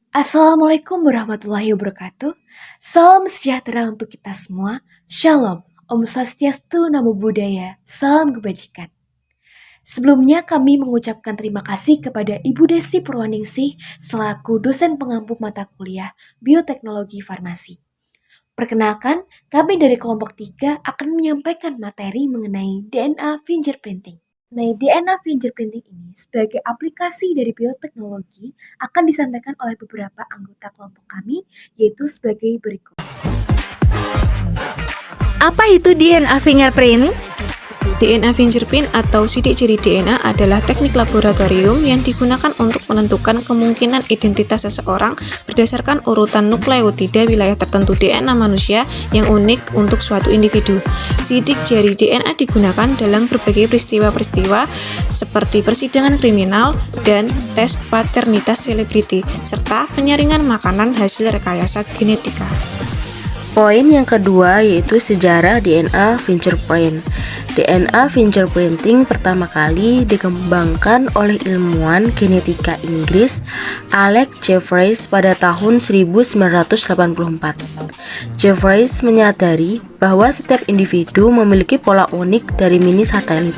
Assalamualaikum warahmatullahi wabarakatuh. Salam sejahtera untuk kita semua. Shalom, Om Swastiastu, Namo Buddhaya, salam kebajikan. Sebelumnya kami mengucapkan terima kasih kepada Ibu Desi Purwaningsih selaku dosen pengampu mata kuliah Bioteknologi Farmasi. Perkenalkan, kami dari kelompok 3 akan menyampaikan materi mengenai DNA fingerprinting. DNA fingerprinting ini sebagai aplikasi dari bioteknologi akan disampaikan oleh beberapa anggota kelompok kami, yaitu sebagai berikut. Apa itu DNA fingerprint? DNA fingerprint atau sidik jari DNA adalah teknik laboratorium yang digunakan untuk menentukan kemungkinan identitas seseorang berdasarkan urutan nukleotida wilayah tertentu DNA manusia yang unik untuk suatu individu. Sidik jari DNA digunakan dalam berbagai peristiwa-peristiwa seperti persidangan kriminal dan tes paternitas selebriti, serta penyaringan makanan hasil rekayasa genetika. Poin yang kedua yaitu sejarah DNA fingerprint. DNA fingerprinting pertama kali dikembangkan oleh ilmuwan genetika Inggris Alex Jeffreys pada tahun 1984. Jeffreys menyadari bahwa setiap individu memiliki pola unik dari mini satelit,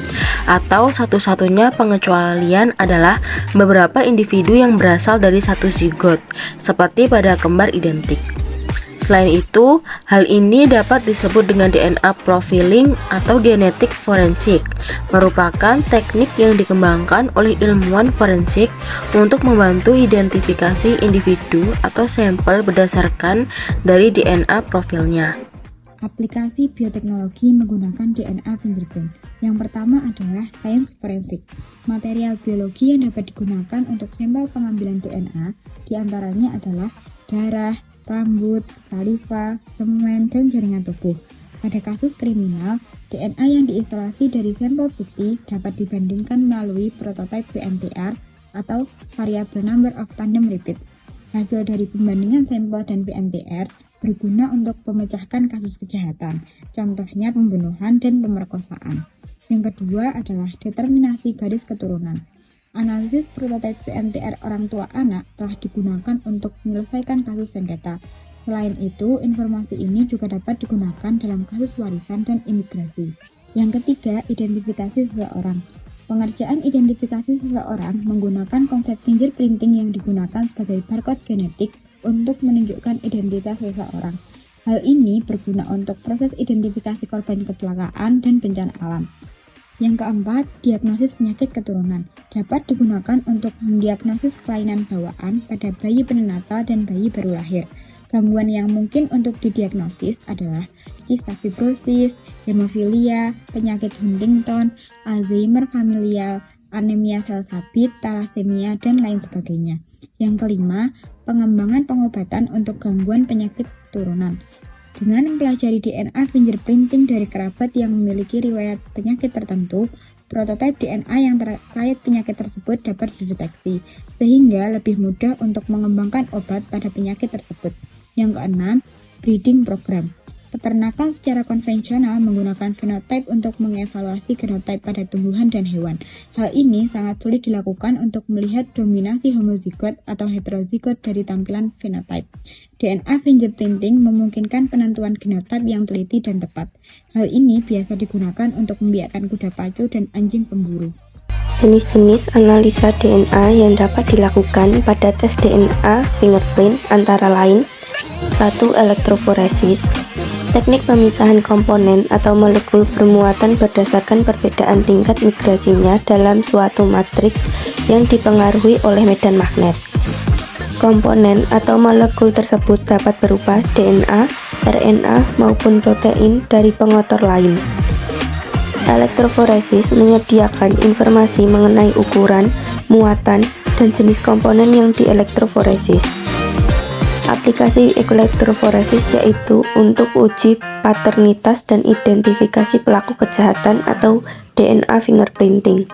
atau satu-satunya pengecualian adalah beberapa individu yang berasal dari satu zigot, seperti pada kembar identik. Selain itu, hal ini dapat disebut dengan DNA profiling atau genetik forensik, merupakan teknik yang dikembangkan oleh ilmuwan forensik untuk membantu identifikasi individu atau sampel berdasarkan dari DNA profilnya. Aplikasi bioteknologi menggunakan DNA fingerprint. Yang pertama adalah sains forensik. Material biologi yang dapat digunakan untuk sampel pengambilan DNA diantaranya adalah darah, rambut, saliva, semen, dan jaringan tubuh. Pada kasus kriminal, DNA yang diisolasi dari sampel bukti dapat dibandingkan melalui prototipe VNTR atau Variable Number of Tandem Repeats. Hasil dari pembandingan sampel dan VNTR berguna untuk memecahkan kasus kejahatan, contohnya pembunuhan dan pemerkosaan. Yang kedua adalah determinasi garis keturunan. Analisis prototipe VNTR orang tua anak telah digunakan untuk menyelesaikan kasus sengketa. Selain itu, informasi ini juga dapat digunakan dalam kasus warisan dan imigrasi. Yang ketiga, identifikasi seseorang. Pengerjaan identifikasi seseorang menggunakan konsep fingerprinting yang digunakan sebagai barcode genetik untuk menunjukkan identitas seseorang. Hal ini berguna untuk proses identifikasi korban kecelakaan dan bencana alam. Yang keempat, diagnosis penyakit keturunan dapat digunakan untuk mendiagnosis kelainan bawaan pada bayi penenatal dan bayi baru lahir. Gangguan yang mungkin untuk didiagnosis adalah cystic fibrosis, hemofilia, penyakit Huntington, Alzheimer familial, anemia sel sabit, thalassemia, dan lain sebagainya. Yang kelima, pengembangan pengobatan untuk gangguan penyakit keturunan. Dengan mempelajari DNA fingerprinting dari kerabat yang memiliki riwayat penyakit tertentu, prototipe DNA yang terkait penyakit tersebut dapat dideteksi, sehingga lebih mudah untuk mengembangkan obat pada penyakit tersebut. Yang keenam, breeding program. Peternakan secara konvensional menggunakan fenotipe untuk mengevaluasi genotipe pada tumbuhan dan hewan. Hal ini sangat sulit dilakukan untuk melihat dominasi homozigot atau heterozigot dari tampilan fenotipe. DNA fingerprinting memungkinkan penentuan genotipe yang teliti dan tepat. Hal ini biasa digunakan untuk membiakkan kuda pacu dan anjing pemburu. Jenis-jenis analisa DNA yang dapat dilakukan pada tes DNA fingerprint antara lain 1. Elektroforesis. Teknik pemisahan komponen atau molekul bermuatan berdasarkan perbedaan tingkat migrasinya dalam suatu matriks yang dipengaruhi oleh medan magnet. Komponen atau molekul tersebut dapat berupa DNA, RNA, maupun protein dari pengotor lain. Elektroforesis menyediakan informasi mengenai ukuran, muatan, dan jenis komponen yang dielektroforesis. Aplikasi elektroforesis yaitu untuk uji paternitas dan identifikasi pelaku kejahatan atau DNA fingerprinting.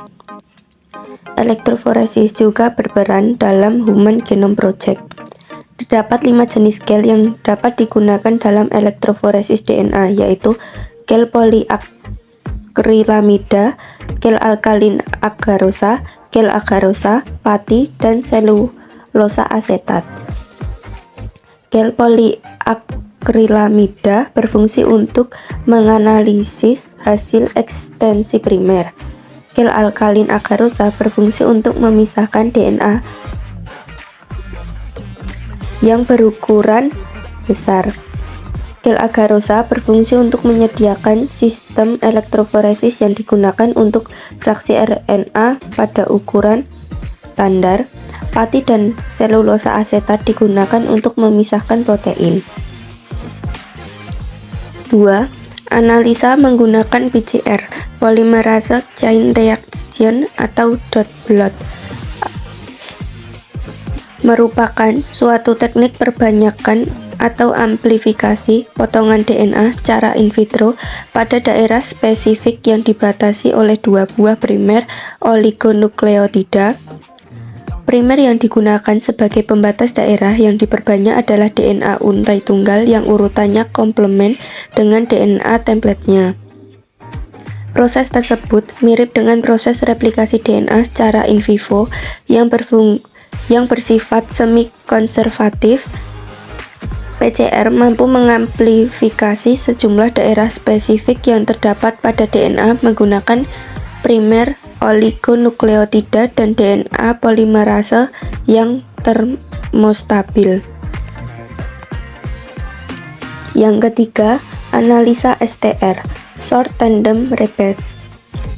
Elektroforesis juga berperan dalam Human Genome Project. Terdapat 5 jenis gel yang dapat digunakan dalam elektroforesis DNA, yaitu gel poliakrilamida, gel alkalin agarosa, gel agarosa, pati, dan selulosa asetat. Gel poliakrilamida berfungsi untuk menganalisis hasil ekstensi primer. Gel alkalin agarosa berfungsi untuk memisahkan DNA yang berukuran besar. Gel agarosa berfungsi untuk menyediakan sistem elektroforesis yang digunakan untuk fraksi RNA pada ukuran standar. Pati dan selulosa asetat digunakan untuk memisahkan protein. 2. Analisa menggunakan PCR, polymerase chain reaction atau dot blot. Merupakan suatu teknik perbanyakan atau amplifikasi potongan DNA secara in vitro pada daerah spesifik yang dibatasi oleh 2 buah primer oligonukleotida. Primer yang digunakan sebagai pembatas daerah yang diperbanyak adalah DNA untai tunggal yang urutannya komplement dengan DNA template-nya. Proses tersebut mirip dengan proses replikasi DNA secara in vivo yang bersifat semi-konservatif. PCR mampu mengamplifikasi sejumlah daerah spesifik yang terdapat pada DNA menggunakan primer oligonukleotida dan DNA polimerase yang termostabil. Yang ketiga, analisa STR, Short Tandem Repeats.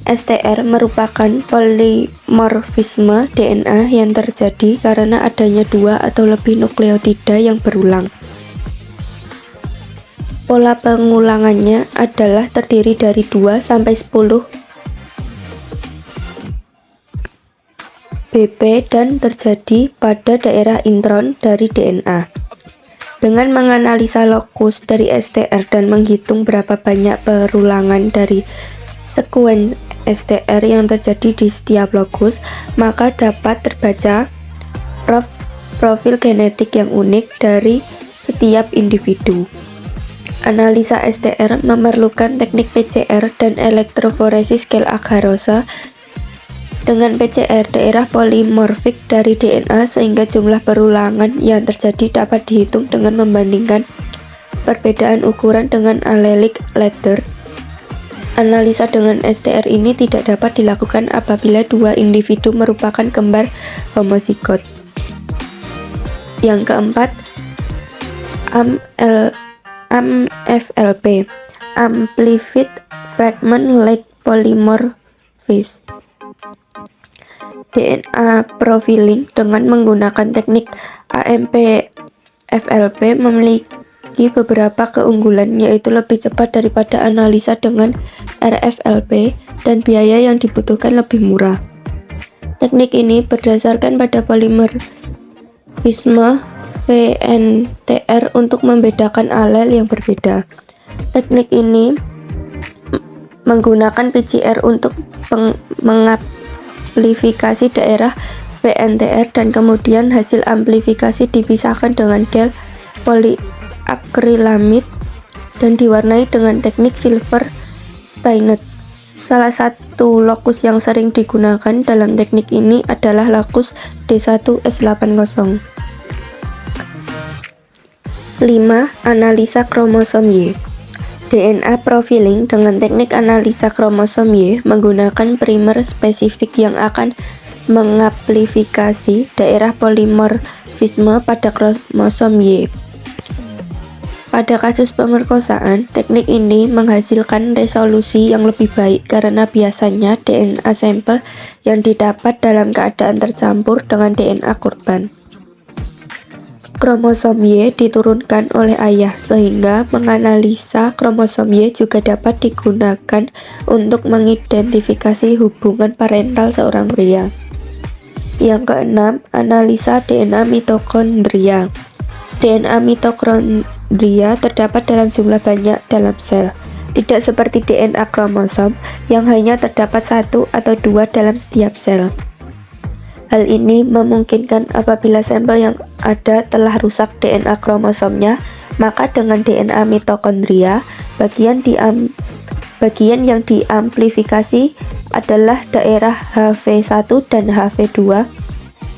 STR merupakan polimorfisme DNA yang terjadi karena adanya 2 atau lebih nukleotida yang berulang. Pola pengulangannya adalah terdiri dari 2 sampai 10 BP dan terjadi pada daerah intron dari DNA. Dengan menganalisa lokus dari STR dan menghitung berapa banyak perulangan dari sekuen STR yang terjadi di setiap lokus, maka dapat terbaca profil genetik yang unik dari setiap individu. Analisa STR memerlukan teknik PCR dan elektroforesis gel agarosa. Dengan PCR, daerah polimorfik dari DNA sehingga jumlah perulangan yang terjadi dapat dihitung dengan membandingkan perbedaan ukuran dengan allelic ladder. Analisa dengan STR ini tidak dapat dilakukan apabila 2 individu merupakan kembar homozigot. Yang keempat, AMFLP, Amplified Fragment Like Polymorphism. DNA profiling dengan menggunakan teknik AMP-FLP memiliki beberapa keunggulan, yaitu lebih cepat daripada analisa dengan RFLP dan biaya yang dibutuhkan lebih murah. Teknik ini berdasarkan pada polimorfisme VNTR untuk membedakan alel yang berbeda. Teknik ini menggunakan PCR untuk mengamplifikasi daerah VNTR dan kemudian hasil amplifikasi dipisahkan dengan gel poliakrilamid dan diwarnai dengan teknik silver stainet. Salah satu lokus yang sering digunakan dalam teknik ini adalah lokus D1S80. 5. Analisa kromosom Y. DNA profiling dengan teknik analisa kromosom Y menggunakan primer spesifik yang akan mengamplifikasi daerah polimorfisme pada kromosom Y. Pada kasus pemerkosaan, teknik ini menghasilkan resolusi yang lebih baik karena biasanya DNA sampel yang didapat dalam keadaan tercampur dengan DNA korban. Kromosom Y diturunkan oleh ayah, sehingga menganalisa kromosom Y juga dapat digunakan untuk mengidentifikasi hubungan parental seorang pria. Yang keenam, analisa DNA mitokondria. DNA mitokondria terdapat dalam jumlah banyak dalam sel, tidak seperti DNA kromosom yang hanya terdapat 1 atau 2 dalam setiap sel. Hal ini memungkinkan apabila sampel yang ada telah rusak DNA kromosomnya, maka dengan DNA mitokondria, bagian yang diamplifikasi adalah daerah HV1 dan HV2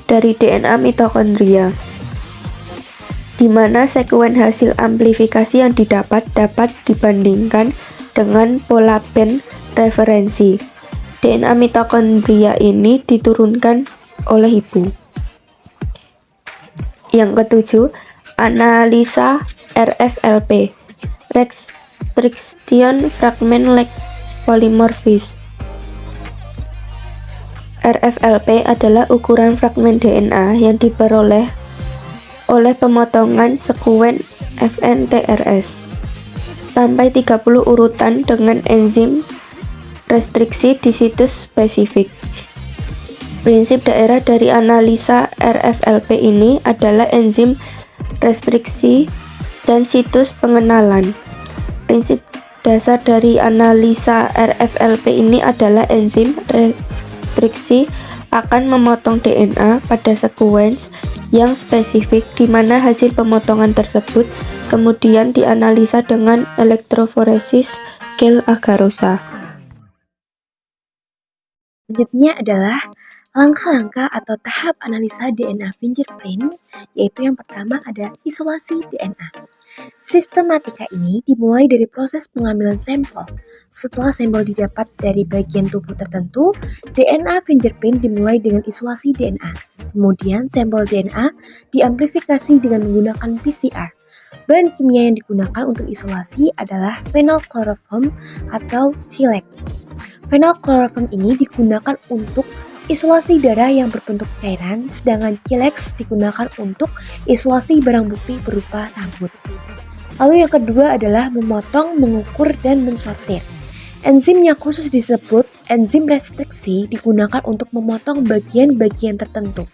dari DNA mitokondria. di mana sekuen hasil amplifikasi yang didapat dapat dibandingkan dengan pola band referensi. DNA mitokondria ini diturunkan oleh ibu. Yang ketujuh, analisa RFLP, Restriction Fragment Lag Polymorphism. RFLP adalah ukuran fragmen DNA yang diperoleh oleh pemotongan sekuen FNTRS sampai 30 urutan dengan enzim restriksi di situs spesifik. Prinsip daerah dari analisa RFLP ini adalah enzim restriksi dan situs pengenalan. Prinsip dasar dari analisa RFLP ini adalah enzim restriksi akan memotong DNA pada sekuens yang spesifik di mana hasil pemotongan tersebut kemudian dianalisa dengan elektroforesis gel agarosa. Selanjutnya adalah langkah-langkah atau tahap analisa DNA fingerprint, yaitu yang pertama ada isolasi DNA. Sistematika ini dimulai dari proses pengambilan sampel. Setelah sampel didapat dari bagian tubuh tertentu, DNA fingerprint dimulai dengan isolasi DNA. Kemudian sampel DNA diamplifikasi dengan menggunakan PCR. Bahan kimia yang digunakan untuk isolasi adalah phenylchloroform atau CILEC. Phenylchloroform ini digunakan untuk isolasi darah yang berbentuk cairan, sedangkan Chilex digunakan untuk isolasi barang bukti berupa rambut. Lalu yang kedua adalah memotong, mengukur, dan mensortir. Enzim yang khusus disebut enzim restriksi digunakan untuk memotong bagian-bagian tertentu.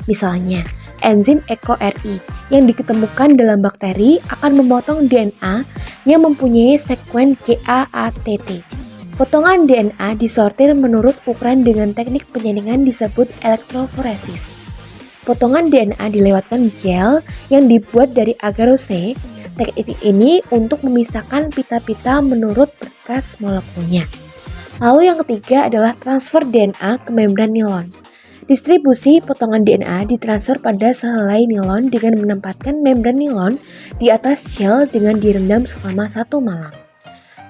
Misalnya, enzim EcoRI yang diketemukan dalam bakteri akan memotong DNA yang mempunyai sekuen GAATT. Potongan DNA disortir menurut ukuran dengan teknik penyaringan disebut elektroforesis. Potongan DNA dilewatkan gel yang dibuat dari agarose. Teknik ini untuk memisahkan pita-pita menurut berkas molekulnya. Lalu yang ketiga adalah transfer DNA ke membran nilon. Distribusi potongan DNA ditransfer pada sehelai nilon dengan menempatkan membran nilon di atas shell dengan direndam selama 1 malam.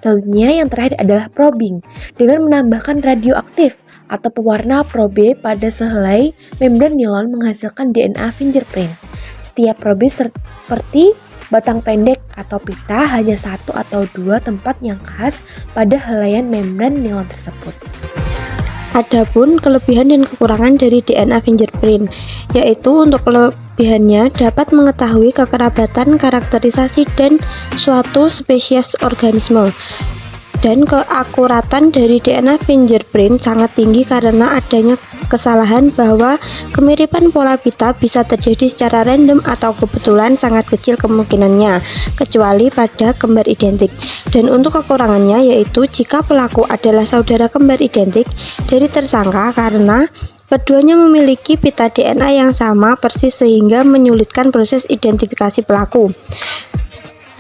Selanjutnya yang terakhir adalah probing dengan menambahkan radioaktif atau pewarna probe pada sehelai membran nilon menghasilkan DNA fingerprint. Setiap probe seperti batang pendek atau pita hanya 1 atau 2 tempat yang khas pada helaian membran nilon tersebut. Adapun kelebihan dan kekurangan dari DNA fingerprint, yaitu untuk kelebihannya dapat mengetahui kekerabatan, karakterisasi, dan suatu spesies organisme. Dan keakuratan dari DNA fingerprint sangat tinggi karena adanya kesalahan bahwa kemiripan pola pita bisa terjadi secara random atau kebetulan sangat kecil kemungkinannya, kecuali pada kembar identik. Dan untuk kekurangannya yaitu jika pelaku adalah saudara kembar identik dari tersangka karena keduanya memiliki pita DNA yang sama persis sehingga menyulitkan proses identifikasi pelaku.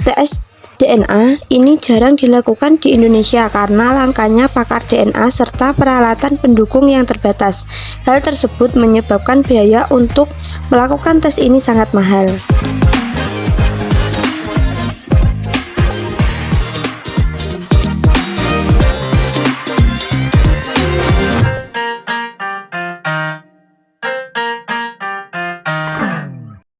Tes DNA ini jarang dilakukan di Indonesia karena langkanya pakar DNA serta peralatan pendukung yang terbatas. Hal tersebut menyebabkan biaya untuk melakukan tes ini sangat mahal.